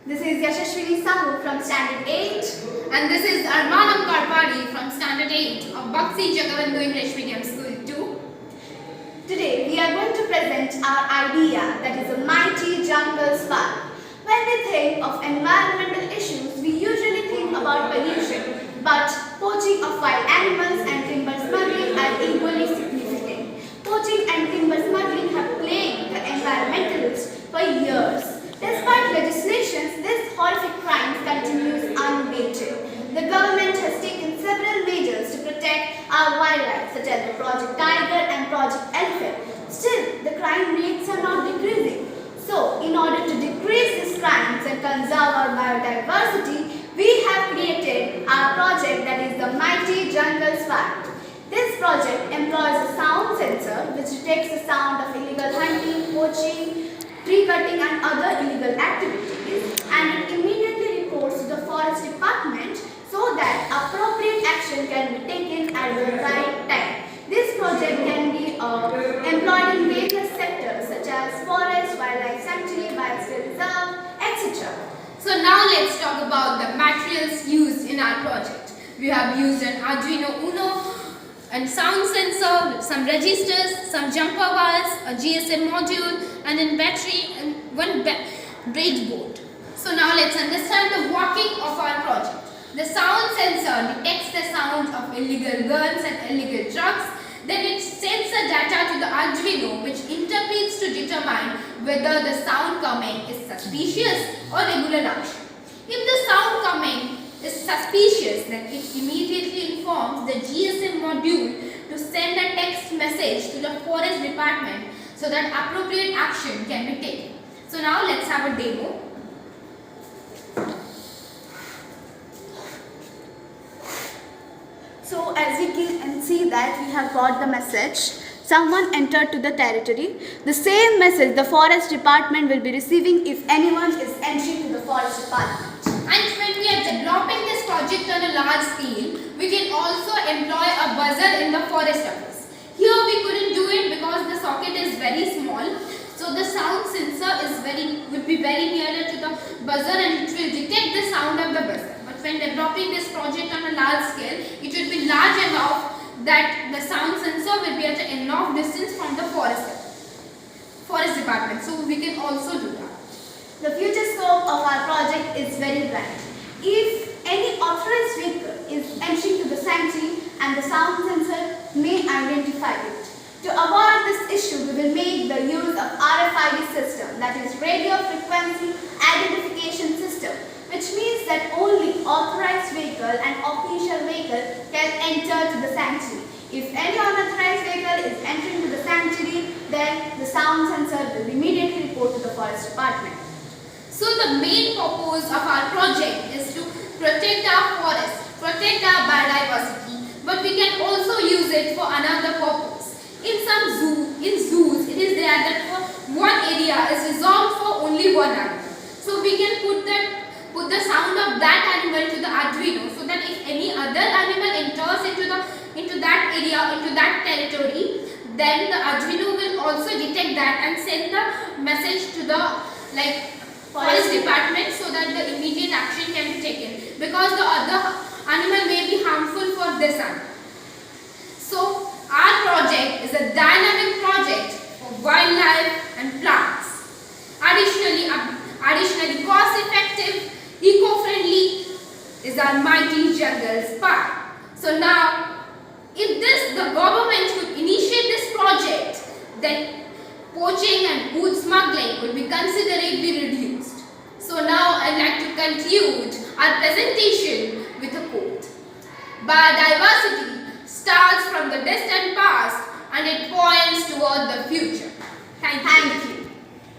This is Yasaswini from Standard 8. And this is Arman from Standard 8 of Bakshi Jagavandu English Medium School 2. Today we are going to present our idea, that is a mighty jungle spark. When we think of environmental issues, we usually think about pollution, but poaching of wild animals and timber smuggling are equally significant. Poaching and timber smuggling have plagued the environmentalists for years. Despite legislations, this horrific crime continues unabated. The government has taken several measures to protect our wildlife, such as the Project Tiger and Project Elephant. Still, the crime rates are not decreasing. So, in order to decrease these crimes and conserve our biodiversity, we have created our project, that is the Mighty Jungle Spark. This project employs a sound sensor which detects the sound of illegal hunting, poaching, tree cutting and other illegal activities, and it immediately reports to the forest department so that appropriate action can be taken at the right time. This project can be employed in various sectors such as forest, wildlife sanctuary, biosphere reserve, etc. So now let's talk about the materials used in our project. We have used an Arduino Uno, and sound sensor, some registers, some jumper wires, a GSM module, and a battery and one breadboard. So now let's understand the working of our project. The sound sensor detects the sound of illegal guns and illegal trucks. Then it sends the data to the Arduino, which interprets to determine whether the sound coming is suspicious or regular action. If the sound coming is suspicious, then it immediately informs the GSM module to send a text message to the forest department so that appropriate action can be taken. So now let's have a demo. So as you can see that we have got the message. Someone entered to the territory. The same message the forest department will be receiving if anyone is entering to the forest department. And when we are developing this project on a large scale, we can also employ a buzzer in the forest office. Here we couldn't do it because the socket is very small. So the sound sensor would be very nearer to the buzzer and it will detect the sound of the buzzer. But when developing this project on a large scale, it will be large enough that the sound sensor will be at enough distance from the forest department. So we can also do that. The future scope of our project is very bright. If any authorized vehicle is entering to the sanctuary and the sound sensor may identify it. To avoid this issue, we will make the use of RFID system, that is radio frequency identification system, which means that only authorized vehicle and official vehicle can enter to the sanctuary. If any unauthorized vehicle is entering to the sanctuary, then the sound sensor will immediately report to the forest department. So the main purpose of our project is to protect our forest, protect our biodiversity, but we can also use it for another purpose. In zoos, it is there that for one area is reserved for only one animal. So we can put the sound of that animal to the Arduino so that if any other animal enters into that area, into that territory, then the Arduino will also detect that and send the message to the forest department so that the immediate action can be taken, because the other animal may be harmful for this animal. So our project is a dynamic project for wildlife and plants. Additionally cost effective, eco-friendly is our Mighty Jungle Spark. So now, if the government could initiate this project, then poaching and wood smuggling would be considerably reduced. So now I'd like to conclude our presentation with a quote. Biodiversity starts from the distant past and it points toward the future. Thank you.